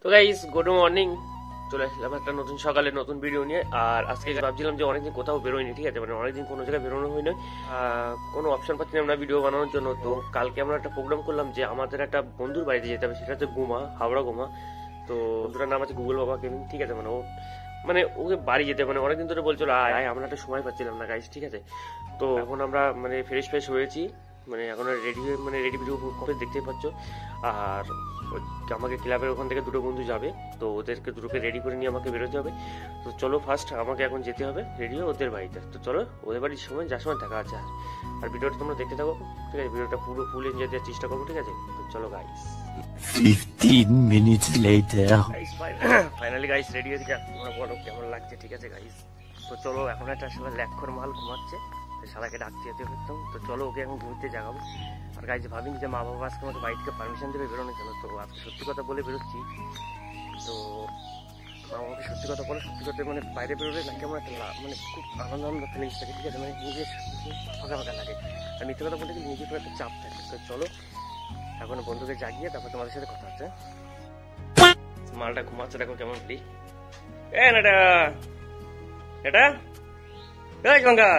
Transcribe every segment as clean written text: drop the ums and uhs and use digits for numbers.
তো guys good morning, চলে আসলাম একটা নতুন সকালে নতুন ভিডিও নিয়ে। আর আজকে ভাবছিলাম যে অনেকদিন কোথাও বেরোয়নি, ঠিক আছে, মানে অনেকদিন কোনো জায়গায় বেরোনো হয়নি, কোনো অপশন পাচ্ছিলাম না ভিডিও বানানোর জন্য। তো কালকে আমরা একটা প্রোগ্রাম করলাম যে আমাদের একটা বন্ধুর বাড়িতে যেতে হবে, সেটা হচ্ছে গোমা, হাওড়া গোমা। তো বন্ধুটার নাম আছে গুগল বাবা কেভিন, ঠিক আছে। মানে ওকে বাড়ি যেতে মানে অনেকদিন ধরে বলছিল আয়, আমরা একটা সময় পাচ্ছিলাম না গাইস, ঠিক আছে। তো এখন আমরা মানে ফ্রেশ হয়েছি, মানে এখন রেডি হয়ে মানে রেডি ভিডিও দেখতেই পাচ্ছ। আর আমাকে ক্লাবের ওখান থেকে দুটো বন্ধু যাবে, তো ওদেরকে দুটোকে রেডি করে নিয়ে আমাকে বেরোতে হবে। তো চলো ফার্স্ট আমাকে এখন যেতে হবে রেডি হয়ে ওদের বাড়িতে। তো চলো ওদের বাড়ির সময় যার সময় দেখা আছে। আর ভিডিওটা তোমরা দেখতে থাকো, ঠিক আছে। ভিডিওটা পুরো ফুল এনজয় দেওয়ার চেষ্টা করবো, ঠিক আছে। তো চলো guys, 15 minutes later. Finally guys ready হয়ে গেছে। তোমরা বলো কেমন লাগছে, ঠিক আছে গাইস। তো চলো এখন একটা সবাই ল্যাক্ষর মাল ঘুমাচ্ছে, শালাকে ডাকতে যেতে হতাম। তো চলো ওকে এখন ঘুরতে জাগাবো। আর গাইজ ভাবিনি যে মা বাবা আজকে আমাকে বাড়ি থেকে পারমিশন দেবে বেরোনোর জন্য। তো আজকে সত্যি কথা বলে বেরোচ্ছি। তো মা বাবাকে সত্যি কথা বলে, সত্যি কথা মানে বাইরে বেরোলে না কেমন একটা মানে খুব আনন্দ ফিলিংস থাকে, ঠিক আছে। মানে নিজের ফাঁকা লাগে। আর মিথ্যে কথা বলতে গেলে নিজের একটা চাপ থাকে। তো চলো এখন বন্ধুকে জাগিয়ে তারপর তোমাদের সাথে কথা হচ্ছে। মালটা ঘুমাচ্ছে, দেখো কেমন ফ্রি। এটা গঙ্গা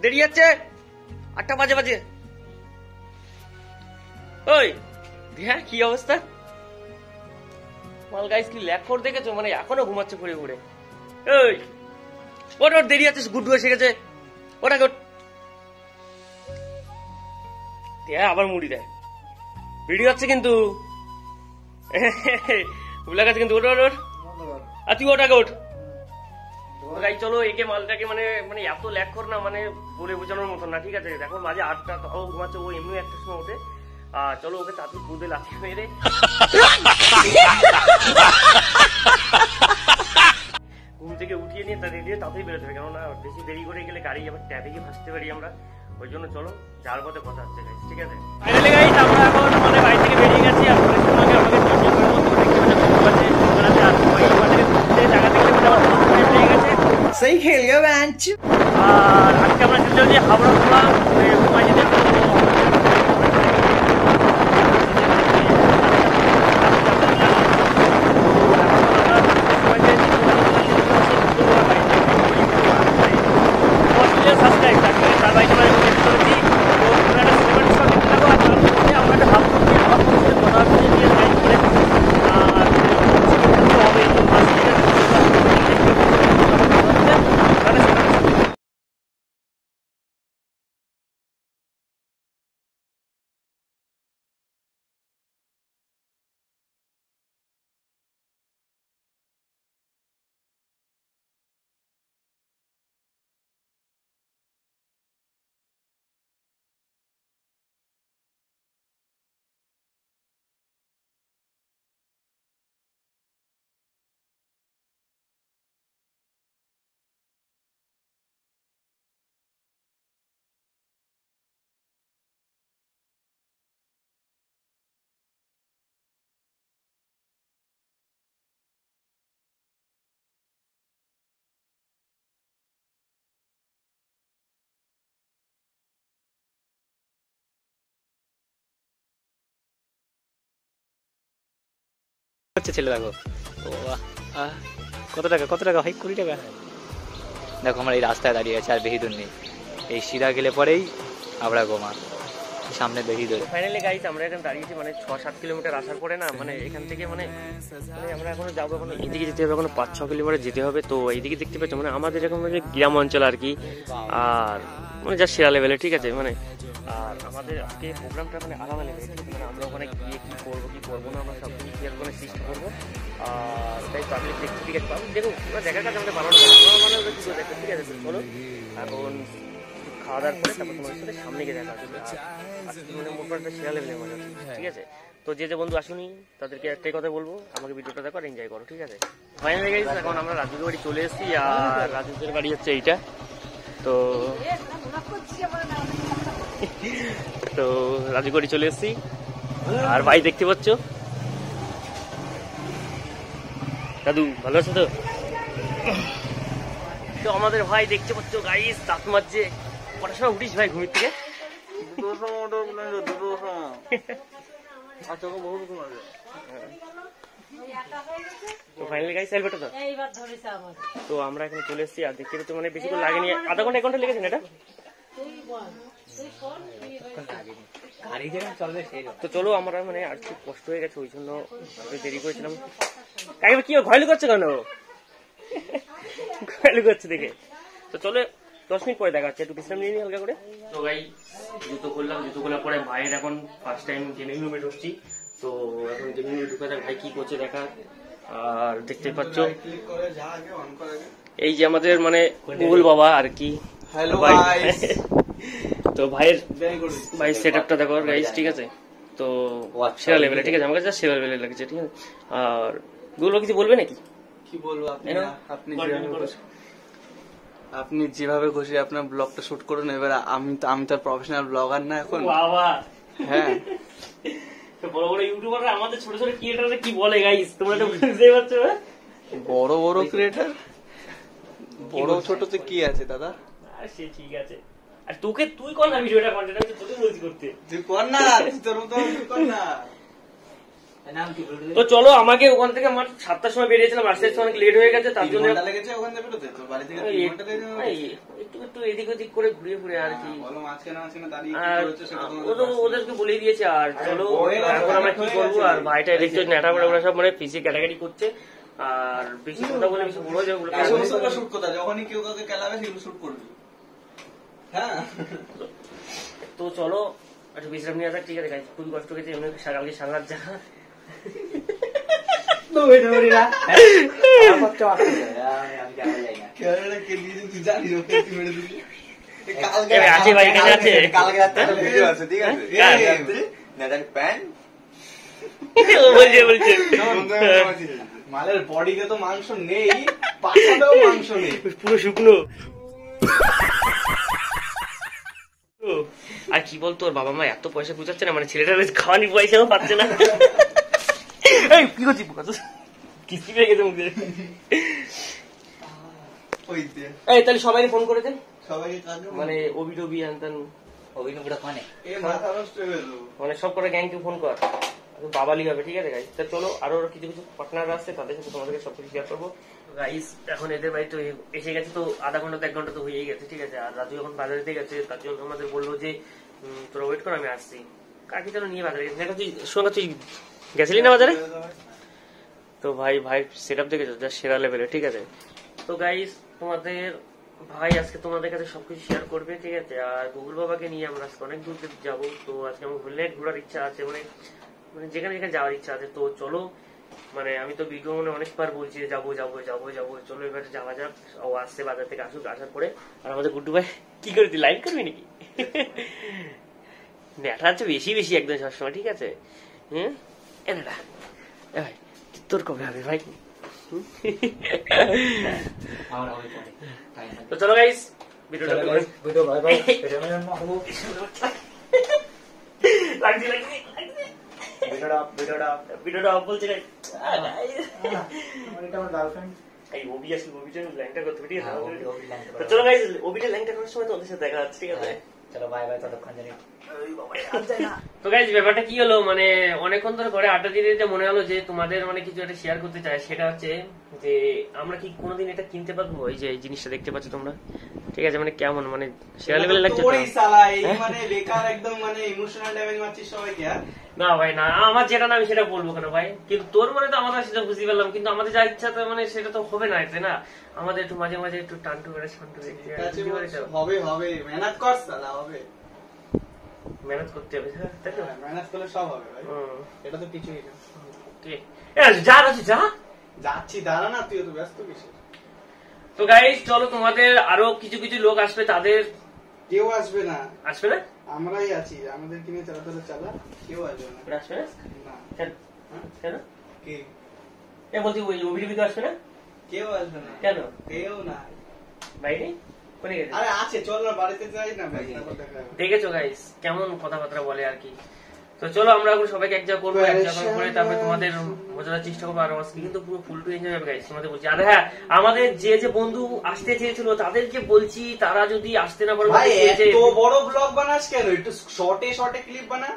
দেরি যাচ্ছে, 8টা বাজে। ওই হ্যাঁ কি অবস্থা মাল গাইস, কি ল্যাকফোর দেখেছো, মানে এখনো ঘুমাচ্ছে ঘুরে ঘুরে। ওই ওর দেরি আছে, গুড্ডু এসে গেছে, ওটা গোট আবার মুড়ি দেয়। ভিডিও আছে কিন্তু ভুলে গেছে কিন্তু, ওর আর তুই ওটা গোট। চলো একে মালটাকে মানে মানে এত ল্যাকখোর না, মানে বলে বোঝানোর মতন না, ঠিক আছে। দেখো মাঝে 8টা তাও ঘুমাচ্ছে, ও এমনি একটা সময় ওঠে। চলো ওকে তাড়াতাড়ি কুদে লাথি মেরে ঘুম থেকে উঠিয়ে নিয়ে রেডি হয়ে তাড়াতাড়ি বেরোতে হবে, কেননা বেশি দেরি করে গেলে গাড়ি আবার ট্যাবে গিয়ে ভাসতে পারি আমরা। ওই জন্য চলো যার পথে কথা হচ্ছে গাইস, ঠিক আছে। ফাইনালি গাইস আমরা এখন মানে বাড়ি থেকে বেরিয়ে গেছি। আর আমাকে सही खेल गया बेंच। আর আজকে আমরা চলে হাওড়া ঘুমা যেতে। ছেলে দেখো, কত টাকা ভাই? 20 টাকা। দেখো আমরা এই রাস্তায় দাঁড়িয়ে আছি, আর বেশি দূর নেই। এই শিরা গেলে পরেই হাওড়া গোমা, সামনে বেশি দূর। ফাইনালি গাইস আমরা এখন দাঁড়িয়েছি মানে 6-7 কিলোমিটার আসার পরে না, মানে এখান থেকে মানে আমরা এখনো যাবো, এখনো এদিকে যেতে হবে, এখনো 5-6 কিলোমিটার যেতে হবে। তো এইদিকে দেখতে পাচ্ছ মানে আমাদের এখন মানে গ্রাম অঞ্চল আর কি, আর মানে যা সেরা লেভেলে, ঠিক আছে। মানে আর আমাদের আজকে প্রোগ্রামটা মানে আলাদা লেভেলে, মানে আমরা ওখানে গিয়ে কি করবো না আমরা সব কিছু ক্লিয়ার করে চেষ্টা করবো। আর তাই পাবলিক দেখছি, ঠিক আছে। পাবলিক দেখো দেখার কাছে আমাদের বানানো দেখো, ঠিক আছে। বলো এখন খাওয়া দাওয়ার পরে তারপর তোমাদের সাথে সামনে গিয়ে দেখা হবে। মানে মোটরটা সেরা লেভেলের মজা, ঠিক আছে। তো যে বন্ধু আসুনি তাদেরকে একটাই কথা বলবো, আমাকে ভিডিওটা দেখো আর এনজয় করো, ঠিক আছে। ফাইনালি গাইস এখন আমরা রাজুদের বাড়ি চলে এসেছি। আর রাজুদের বাড়ি হচ্ছে এইটা। তো রাজু বাড়ি চলে এসেছি। আর ভাই দেখতে পাচ্ছ, দাদু ভালো আছো তো? তো আমাদের ভাই দেখতে পাচ্ছ গাইস দাঁত মারছে। কটার সময় উঠিস ভাই ঘুমের থেকে? তো ফাইনালি গাইস এলবেটা তো তো আমরা এখানে চলে এসেছি আর দেখতে তো মানে বেশি তো লাগেনি, আধা ঘন্টা 1 ঘন্টা লেগেছে না এটা। তো চলো আমরা মানে আর খুব কষ্ট হয়ে গেছে ওই জন্য দেরি করেছিলাম। কাকিমা কি ঘয়লু করছে কেন? ঘয়লু করছে দেখে। তো চলো 10 মিনিট পরে দেখা হচ্ছে, একটু বিশ্রাম নিয়ে নি হালকা করে। তো ভাই জুতো খুললাম, জুতো খোলার পরে ভাইয়ের এখন ফার্স্ট টাইম গেমিং রুমে ঢুকছি। তো এখন গেমিং রুমে ঢুকে দেখ ভাই কি করছে দেখা। আর দেখতে পাচ্ছ এই যে আমাদের মানে গুগল বাবা আর কি। হ্যালো ভাই গাইস। তো ভাইয়ের সেটআপটা দেখো গাইস, ঠিক আছে। তো সেরা লেভেলে, ঠিক আছে, আমার কাছে সেরা লেভেলে লাগছে, ঠিক আছে। আর গুগল কিছু বলবে নাকি? কি বলবো, আপনি যেভাবে খুশি আপনার ব্লগটা শুট করুন। এবার আমি তো প্রফেশনাল ব্লগার না এখন। বাবা হ্যাঁ, বড় বড় ইউটিউবাররা আমাদের ছোট ছোট ক্রিয়েটররা কি বলে গাইস, তোমরা তো বুঝতেই পারছো। বড় বড় ক্রিয়েটর, বড় ছোটতে কি আছে দাদা? আর সে ঠিক আছে, আর তুই কর না ভিডিওটা, কন্টেন্ট আমি তোকে বলছি করতে। তুই কর না, তোর মতো কর না। তো চলো, আমাকে ওখান থেকে আমার 7টার সময় বেরিয়েছিলাম, আসতে আসতে অনেক লেট হয়ে গেছে, তার জন্য লেগেছে ওখান থেকে বেরোতে। তোর বাড়ি থেকে 3 ঘন্টা লেগে একটু একটু এদিক ওদিক করে ঘুরে ঘুরে আর কি। বলো মাঝখানে দাঁড়িয়ে আর ওদেরকে বলে দিয়েছে। আর চলো এখন আমরা কি করবো, আর ভাইটা দেখতে নেটা ওরা সব মানে পিসি ক্যাটাগরি করছে। আর বেশি কথা বলে বেশি বড় হয়ে যাবে, শুট করতে যখনই কেউ কাউকে খেলাবে সেগুলো শুট করবি। হ্যাঁ, তো চলো একটু বিশ্রাম নিয়ে যাক, ঠিক আছে। খুবই কষ্ট হয়েছে এমনি, কালকে সাংঘাত যা মালের বডিতে তো মাংস নেই, পাছাতেও মাংস নেই, পুরো শুকনো। আর কি বলতো, ওর বাবা মা এত পয়সা বুঝাচ্ছে না, মানে ছেলেটার খাওয়ানি পয়সাও পাচ্ছে না। এই কি করছিস, কিস্তি পেয়ে গেছে মুখে। এই তাহলে সবাইকে ফোন করে দেন, মানে ওবি টবি আনতেন মানে সব করে গ্যাংকে ফোন কর, বাবালি হবে, ঠিক আছে গাইস। তা চলো আরো কিছু কিছু পার্টনার আসছে, তাদের সাথে তোমাদেরকে সবকিছু শেয়ার করবো গাইস। এখন এদের বাড়ি তো এসে গেছে, তো আধা ঘন্টা তো 1 ঘন্টা তো হয়েই গেছে, ঠিক আছে। আর রাজু এখন বাজারে গেছে, তার জন্য আমাদের বললো যে তোরা ওয়েট কর, আমি আসছি। কাকি চলো নিয়ে বাজারে গেছে, তুই শোনা তুই গেছিলি না বাজারে? তো ভাই সেট আপ দেখেছো যা সেরা লেভেলে, ঠিক আছে। তো গাইস তোমাদের ভাই আজকে তোমাদের কাছে সবকিছু শেয়ার করবে, ঠিক আছে। আর গুগল বাবাকে নিয়ে আমরা আজকে অনেক দূর যাবো, তো আজকে আমার হোলনাইট ঘোরার ইচ্ছা আছে, মানে যেখানে যেখানে যাওয়ার ইচ্ছা আছে। তো চলো, মানে আমি তো ভিডিও মানে অনেকবার বলছি যাবো যাবো যাবো যাবো, চলো এবার যাওয়া যাক। ও আসছে বাজার থেকে, আসুক, আসার পরে। আর আমাদের গুড্ডু ভাই কি করে, তুই লাইভ করবি নাকি? নেটা হচ্ছে বেশি বেশি একদম সবসময়, ঠিক আছে। হ্যাঁ এনেটা ভাই তোর কবে হবে ভাই? তো চলো গাইস ভিডিওটা ভিডিওটা অফ বলছি না, এই ওবি আসলে ওবিটা ল্যাংটা করতে, ঠিক আছে। তো চলো গাইস ওবিটা ল্যাংটা করার সময় তোমাদের সাথে দেখা হচ্ছে, ঠিক আছে। চলো বাই বাই, ততক্ষণ জানি। তো গাইস ব্যাপারটা কি হলো, মানে অনেকক্ষণ ধরে ঘরে আড্ডা দিতে মনে হলো যে তোমাদের মানে কিছু একটা শেয়ার করতে চাই। সেটা হচ্ছে যে আমরা কি কোনোদিন এটা কিনতে পারবো, এই যে এই জিনিসটা দেখতে পাচ্ছ তোমরা, ঠিক আছে। মানে কেমন মানে শেয়ার লেভেলে লাগছে মানে বেকার একদম, মানে ইমোশনাল ড্যামেজ মারছিস সবাইকে। না ভাই না, আমার যেটা না আমি সেটা বলবো কেন ভাই, কিন্তু তোর মানে তো আমরা সেটা বুঝতে পারলাম, কিন্তু আমাদের যা ইচ্ছা তো মানে সেটা তো হবে না, তাই না। আমাদের একটু মাঝে মাঝে একটু টানটু করে শান্ত হবে হবে, মেহনত কর সালা, হবে মেহনত করতে হবে, তাই তো। মেহনত করলে সব হবে ভাই, এটা তো কিছুই না। যা যা যাচ্ছি, দাঁড়া না, তুই তো ব্যস্ত কিসে। তো গাইস চলো, তোমাদের আরো কিছু কিছু লোক আসবে, তাদের কেউ আসবে না, আসবে না, আমরাই আছি, আমাদের কিনে চালা কেউ আসবে না, আসবে না কেন? কে এ বলছি ওই অভিযোগ আসবে না, কেউ আসবে না, কেন? কেউ না, বাইরে কোনে গেছে? আরে আছে, চল না বাড়িতে যাই না। দেখেছো গাইস কেমন কথাবার্তা বলে আর কি। তো চলো আমরা এখন সবাইকে এক জায়গা করবো, এক জায়গা করে তারপরে তোমাদের বোঝানোর চেষ্টা করবো। আর আজকে কিন্তু পুরো ফুল টু এনজয় হবে গাইস, তোমাদের বলছি। আর হ্যাঁ, আমাদের যে যে বন্ধু আসতে চেয়েছিল তাদেরকে বলছি, তারা যদি আসতে না পারে, ভাই এত বড় ব্লগ বানাস কেন, একটু শর্টে ক্লিপ বানা।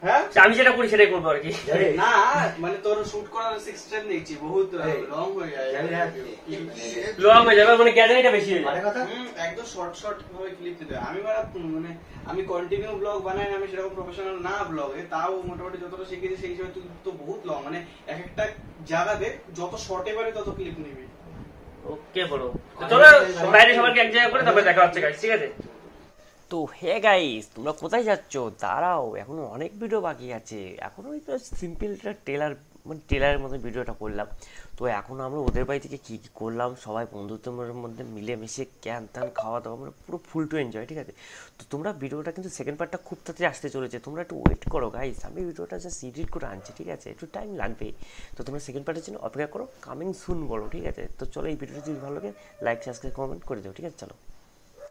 হ্যাঁ আমি যেটা করি সেটাই করবো আর কি। না মানে তোর শুট করার সিস্টেম দেখছি বহুত লং হয়ে যায়, লং হয়ে যাবে মানে গ্যালারিটা বেশি হয়ে যায়। একদম শর্ট শর্ট ভাবে ক্লিপ দিতে হয়। আমি মানে আমি কন্টিনিউ ব্লগ বানাই না, আমি সেরকম প্রফেশনাল না ব্লগে, তাও মোটামুটি যতটা শিখেছি সেই হিসেবে তুই তো বহুত লং, মানে এক একটা জায়গাতে যত শর্টে পারে তত ক্লিপ নিবি। ওকে বলো, চলো বাইরে সবাইকে এক জায়গায় করে তারপরে দেখা হচ্ছে গাইস, ঠিক আছে? তো হে গাইস, তোমরা কোথায় যাচ্ছ? দাঁড়াও, এখনো অনেক ভিডিও বাকি আছে। এখনো ওই তো সিম্পল একটা টেলার মানে টেলারের মধ্যে ভিডিওটা করলাম। তো এখন আমরা ওদের বাড়ি থেকে কী কী করলাম, সবাই বন্ধুত্বের মধ্যে মিলেমিশে ক্যান ত্যান খাওয়া দাওয়া, মানে পুরো ফুল টু এনজয়, ঠিক আছে? তো তোমরা ভিডিওটা কিন্তু সেকেন্ড পার্টটা খুব তাড়াতাড়ি আসতে চলেছে, তোমরা একটু ওয়েট করো গাইস। আমি ভিডিওটা জাস্ট এডিট করে আনছি, ঠিক আছে? একটু টাইম লাগবে। তো তোমরা সেকেন্ড পার্টের জন্য অপেক্ষা করো, কামিং সুন বলো, ঠিক আছে? তো চলো, এই ভিডিওটা যদি ভালো লাগে লাইক সাবস্ক্রাইব কমেন্ট করে দাও, ঠিক আছে? চলো।